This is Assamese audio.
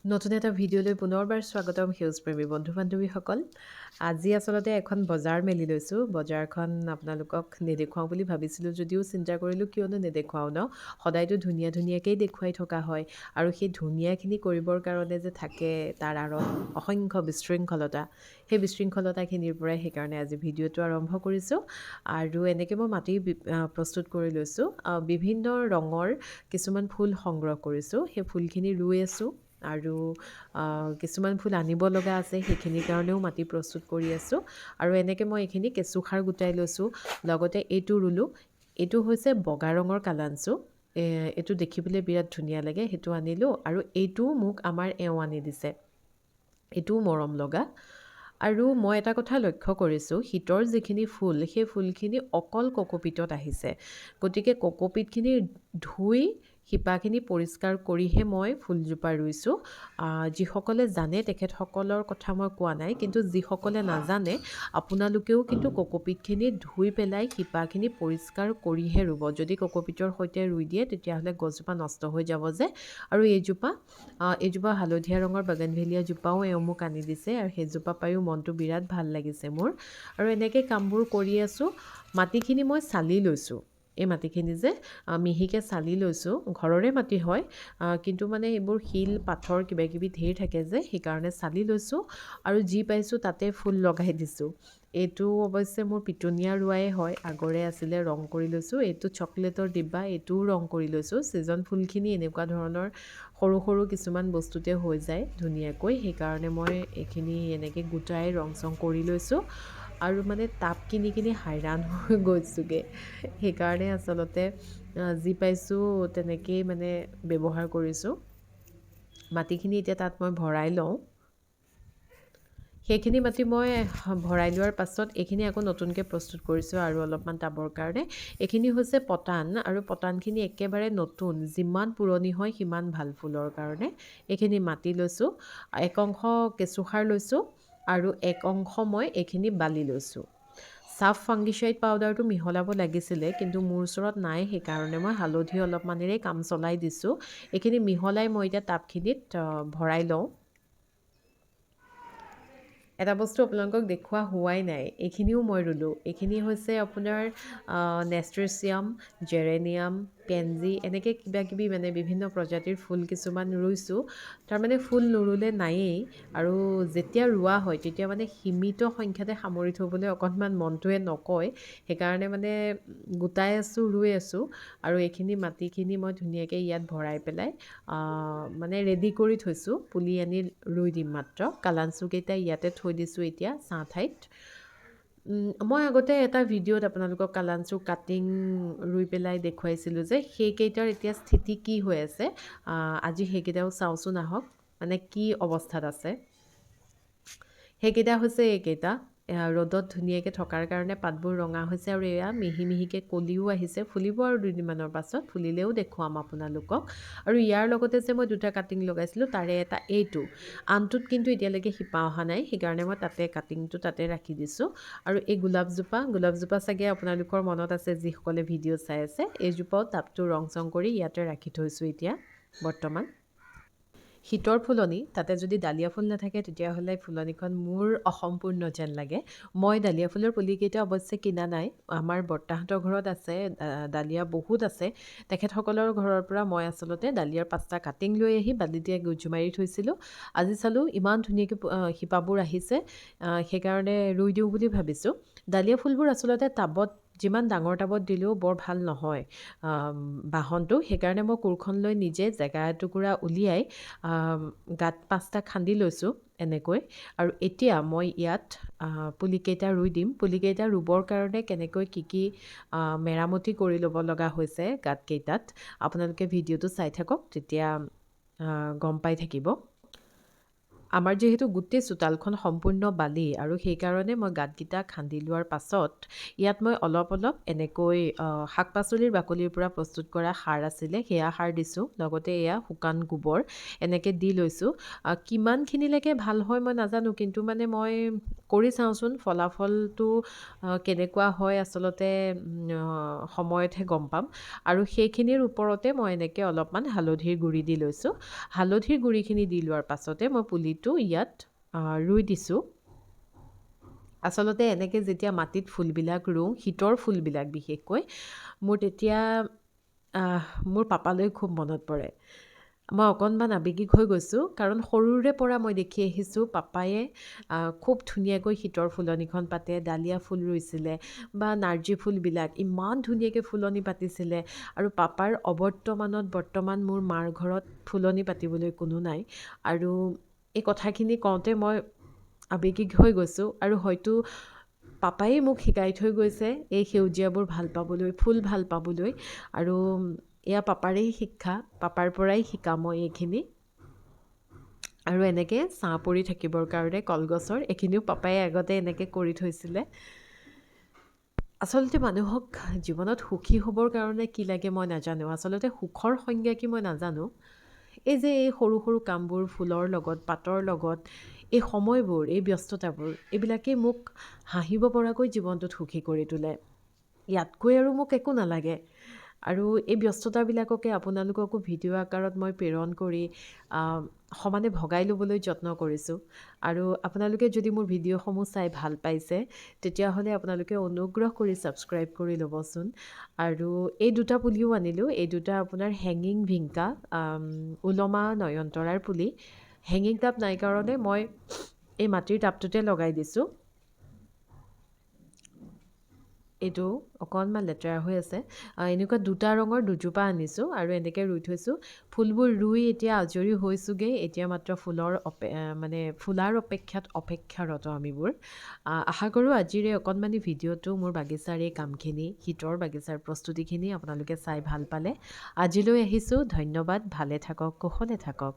নতুন এটা ভিডিঅ'লৈ পুনৰবাৰ স্বাগতম সেউজপ্ৰেমী বন্ধু-বান্ধৱীসকল। আজি আচলতে এখন বজাৰ মেলি লৈছোঁ। বজাৰখন আপোনালোকক নেদেখুৱাওঁ বুলি ভাবিছিলোঁ যদিও চিন্তা কৰিলোঁ কিয়নো নেদেখুৱাওঁ ন? সদায়তো ধুনীয়া ধুনীয়াকেই দেখুৱাই থকা হয় আৰু সেই ধুনীয়াখিনি কৰিবৰ কাৰণে যে থাকে তাৰ আঁৰত অসংখ্য বিশৃংখলতা, সেই বিশৃংখলতাখিনিৰ পৰাই সেইকাৰণে আজি ভিডিঅ'টো আৰম্ভ কৰিছোঁ। আৰু এনেকৈ মই মাটি প্ৰস্তুত কৰি লৈছোঁ। বিভিন্ন ৰঙৰ কিছুমান ফুল সংগ্ৰহ কৰিছোঁ। সেই ফুলখিনি ৰুই আছোঁ। আৰু কিছুমান ফুল আনিব লগা আছে, সেইখিনিৰ কাৰণেও মাটি প্ৰস্তুত কৰি আছোঁ। আৰু এনেকৈ মই এইখিনি কেঁচুসাৰ গোটাই লৈছোঁ। লগতে এইটো ৰুলোঁ। এইটো হৈছে বগা ৰঙৰ কালাঞ্চো। এইটো দেখিবলৈ বিৰাট ধুনীয়া লাগে, সেইটো আনিলোঁ। আৰু এইটোও মোক আমাৰ এওঁ আনি দিছে, এইটোও মৰম লগা। আৰু মই এটা কথা লক্ষ্য কৰিছোঁ, শীতৰ যিখিনি ফুল সেই ফুলখিনি অকল কক'পিটত আহিছে। গতিকে কক'পিটখিনি ধুই শিপাখিনি পৰিষ্কাৰ কৰিহে মই ফুলজোপা ৰুইছোঁ। যিসকলে জানে তেখেতসকলৰ কথা মই কোৱা নাই, কিন্তু যিসকলে নাজানে আপোনালোকেও কিন্তু কক'পিটখিনি ধুই পেলাই শিপাখিনি পৰিষ্কাৰ কৰিহে ৰুব। যদি কক'পিটৰ সৈতে ৰুই দিয়ে তেতিয়াহ'লে গছজোপা নষ্ট হৈ যাব যে। আৰু এইজোপা হালধীয়া ৰঙৰ বাগানভেলিয়া জোপাও এওঁ মোক আনি দিছে আৰু সেইজোপা পায়ো মনটো বিৰাট ভাল লাগিছে মোৰ। আৰু এনেকৈ কামবোৰ কৰি আছোঁ। মাটিখিনি মই চালি লৈছোঁ। এই মাটিখিনি যে মিহিকৈ চালি লৈছোঁ। ঘৰৰে মাটি হয়, কিন্তু মানে এইবোৰ শিল পাথৰ কিবাকিবি ঢেৰ থাকে যে, সেইকাৰণে চালি লৈছোঁ। আৰু যি পাইছোঁ তাতে ফুল লগাই দিছোঁ। এইটো অৱশ্যে মোৰ পিটুনিয়া ৰোৱাই হয়, আগৰে আছিলে, ৰং কৰি লৈছোঁ। এইটো চকলেটৰ ডিব্বা, এইটোও ৰং কৰি লৈছোঁ। ছিজন ফুলখিনি এনেকুৱা ধৰণৰ সৰু সৰু কিছুমান বস্তুতে হৈ যায় ধুনীয়াকৈ, সেইকাৰণে মই এইখিনি এনেকৈ গোটাই ৰং চং কৰি লৈছোঁ। আৰু মানে টাব কিনি কিনি হাইৰাণ হৈ গৈছোঁগৈ। সেইকাৰণে আচলতে যি পাইছোঁ তেনেকেই মানে ব্যৱহাৰ কৰিছোঁ। মাটিখিনি এতিয়া তাত মই ভৰাই লওঁ। সেইখিনি মাটি মই ভৰাই লোৱাৰ পাছত এইখিনি আকৌ নতুনকৈ প্ৰস্তুত কৰিছোঁ আৰু অলপমান টাবৰ কাৰণে। এইখিনি হৈছে পটান, আৰু পটানখিনি একেবাৰে নতুন। যিমান পুৰণি হয় সিমান ভাল ফুলৰ কাৰণে। এইখিনি মাটি লৈছোঁ, এক অংশ কেঁচুসাৰ লৈছোঁ আৰু এক অংশ মই এইখিনি বালি লৈছোঁ। চাফ ফাংগিচাইড পাউডাৰটো মিহলাব লাগিছিলে, কিন্তু মোৰ ওচৰত নাই, সেইকাৰণে মই হালধি অলপমানেৰেই কাম চলাই দিছোঁ। এইখিনি মিহলাই মই এতিয়া টাবখিনিত ভৰাই লওঁ। এটা বস্তু আপোনালোকক দেখুওৱা হোৱাই নাই, এইখিনিও মই ৰুলোঁ। এইখিনি হৈছে আপোনাৰ নেষ্ট্ৰেচিয়াম, জেৰেনিয়াম, পেনজি, এনেকৈ কিবাকিবি মানে বিভিন্ন প্ৰজাতিৰ ফুল কিছুমান ৰুইছোঁ। তাৰমানে ফুল নুৰুলে নায়েই, আৰু যেতিয়া ৰোৱা হয় তেতিয়া মানে সীমিত সংখ্যাতে সামৰি থ'বলৈ অকণমান মনটোৱে নকয়। সেইকাৰণে মানে গোটাই আছোঁ, ৰুই আছোঁ। আৰু এইখিনি মাটিখিনি মই ধুনীয়াকৈ ইয়াত ভৰাই পেলাই মানে ৰেডি কৰি থৈছোঁ। পুলি আনি ৰুই দিম মাত্ৰ। কালাঞ্চুকেইটা ইয়াতে থৈ দিছোঁ এতিয়া ছাঁ ঠাইত। মই আগতে এটা ভিডিঅ'ত আপোনালোকক কালাঞ্চু কাটিং ৰুই পেলাই দেখুৱাইছিলোঁ যে, সেইকেইটাৰ এতিয়া স্থিতি কি হৈ আছে। আজি সেইকেইটাও চাওঁচোন আহক, মানে কি অৱস্থাত আছে। সেইকেইটা হৈছে এইকেইটা। ৰ'দত ধুনীয়াকৈ থকাৰ কাৰণে পাতবোৰ ৰঙা হৈছে, আৰু এয়া মিহি মিহিকৈ কলিও আহিছে। ফুলিব আৰু দুদিনমানৰ পাছত, ফুলিলেও দেখুৱাম আপোনালোকক। আৰু ইয়াৰ লগতে যে মই দুটা কাটিং লগাইছিলোঁ, তাৰে এটা এইটো, আনটোত কিন্তু এতিয়ালৈকে শিপা অহা নাই, সেইকাৰণে মই কাটিংটো তাতে ৰাখি দিছোঁ। আৰু এই গোলাপজোপা চাগে আপোনালোকৰ মনত আছে যিসকলে ভিডিঅ' চাই আছে। এইজোপাও টাবটো ৰং চং কৰি ইয়াতে ৰাখি থৈছোঁ এতিয়া বৰ্তমান। শীতৰ ফুলনি, তাতে যদি ডালিয়া ফুল নাথাকে তেতিয়াহ'লে ফুলনিখন মোৰ অসম্পূৰ্ণ যেন লাগে। মই ডালিয়া ফুলৰ পুলিকেইটা অৱশ্যে কিনা নাই, আমাৰ বৰ্তাহঁতৰ ঘৰত আছে, ডালিয়া বহুত আছে। তেখেতসকলৰ ঘৰৰ পৰা মই আচলতে ডালিয়াৰ 5টা কাটিং লৈ আহি বালিতে গুজি মাৰি থৈছিলোঁ। আজি চালোঁ ইমান ধুনীয়াকৈ শিপাবোৰ আহিছে, সেইকাৰণে ৰুই দিওঁ বুলি ভাবিছোঁ। ডালিয়া ফুলবোৰ আচলতে টাবত, যিমান ডাঙৰ টাবত দিলেও বৰ ভাল নহয় বাহনটো। সেইকাৰণে মই কোৰখন লৈ নিজে জেগা এটুকুৰা উলিয়াই গাঁত 5টা খান্দি লৈছোঁ এনেকৈ। আৰু এতিয়া মই ইয়াত পুলিকেইটা ৰুই দিম। পুলিকেইটা ৰুবৰ কাৰণে কেনেকৈ কি মেৰামতি কৰি ল'ব লগা হৈছে গাঁতকেইটাত, আপোনালোকে ভিডিঅ'টো চাই থাকক, তেতিয়া গম পাই থাকিব। আমাৰ যিহেতু গোটেই চোতালখন সম্পূৰ্ণ বালি, আৰু সেইকাৰণে মই গাঁতকেইটা খান্দি লোৱাৰ পাছত ইয়াত মই অলপ এনেকৈ শাক পাচলিৰ বাকলিৰ পৰা প্ৰস্তুত কৰা সাৰ আছিলে, সেয়া সাৰ দিছোঁ। লগতে এয়া শুকান গোবৰ এনেকৈ দি লৈছোঁ। কিমানখিনিলৈকে ভাল হয় মই নাজানো, কিন্তু মানে মই কৰি চাওঁচোন ফলাফলটো কেনেকুৱা হয় আচলতে সময়তহে গম পাম। আৰু সেইখিনিৰ ওপৰতে মই এনেকৈ অলপমান হালধিৰ গুড়ি দি লৈছোঁ। হালধিৰ গুড়িখিনি দি লোৱাৰ পাছতে মই পুলিটো ইয়াত ৰুই দিছোঁ। আচলতে এনেকৈ যেতিয়া মাটিত ফুলবিলাক ৰুওঁ, শীতৰ ফুলবিলাক বিশেষকৈ, মোৰ তেতিয়া মোৰ পাপালৈ খুব মনত পৰে। মই অকণমান আৱেগিক হৈ গৈছোঁ, কাৰণ সৰুৰে পৰা মই দেখি আহিছোঁ পাপায়ে খুব ধুনীয়াকৈ শীতৰ ফুলনিখন পাতে, ডালিয়া ফুল ৰুইছিলে বা নাৰ্জী ফুলবিলাক ইমান ধুনীয়াকৈ ফুলনি পাতিছিলে। আৰু পাপাৰ বৰ্তমান মোৰ মাৰ ঘৰত ফুলনি পাতিবলৈ কোনো নাই। আৰু এই কথাখিনি কওঁতে মই আৱেগিক হৈ গৈছোঁ, আৰু হয়তো পাপাই মোক শিকাই থৈ গৈছে এই সেউজীয়াবোৰ ভাল পাবলৈ, ফুল ভাল পাবলৈ। আৰু এয়া পাপাৰেই শিক্ষা, পাপাৰ পৰাই শিকা মই এইখিনি। আৰু এনেকৈ ছাঁ পৰি থাকিবৰ কাৰণে কলগছৰ এইখিনিও পাপাই আগতে এনেকৈ কৰি থৈছিলে। আচলতে মানুহক জীৱনত সুখী হ'বৰ কাৰণে কি লাগে মই নাজানো, আচলতে সুখৰ সংজ্ঞা কি মই নাজানো। এই যে এই সৰু সৰু কামবোৰ, ফুলৰ লগত, পাতৰ লগত, এই সময়বোৰ, এই ব্যস্ততাবোৰ, এইবিলাকেই মোক হাঁহিব পৰাকৈ জীৱনটোত সুখী কৰি তোলে। ইয়াতকৈ আৰু মোক একো নালাগে। আৰু এই ব্যস্ততাবিলাককে আপোনালোককো ভিডিঅ' আকাৰত মই প্ৰেৰণ কৰি সমানে ভগাই ল'বলৈ যত্ন কৰিছোঁ। আৰু আপোনালোকে যদি মোৰ ভিডিঅ'সমূহ চাই ভাল পাইছে, তেতিয়াহ'লে আপোনালোকে অনুগ্ৰহ কৰি ছাবস্ক্ৰাইব কৰি ল'বচোন। আৰু এই দুটা পুলিও আনিলোঁ। এই দুটা আপোনাৰ হেঙিং ভিংকা, ওলমা নয়নতৰাৰ পুলি। হেঙিং টাব নাই কাৰণে মই এই মাটিৰ টাবটোতে লগাই দিছোঁ। এইটো অকণমান লেতেৰা হৈ আছে। এনেকুৱা দুটা ৰঙৰ দুজোপা আনিছোঁ আৰু এনেকৈ ৰুই থৈছোঁ। ফুলবোৰ ৰুই এতিয়া আজৰি হৈছোঁগৈ। এতিয়া মাত্ৰ ফুলাৰ অপেক্ষাৰত আমিবোৰ। আশা কৰোঁ আজিৰ এই অকণমানি ভিডিঅ'টো মোৰ বাগিচাৰ এই কামখিনি, শীতৰ বাগিচাৰ প্ৰস্তুতিখিনি আপোনালোকে চাই ভাল পালে। আজিলৈ আহিছোঁ। ধন্যবাদ। ভালে থাকক, কুশলে থাকক।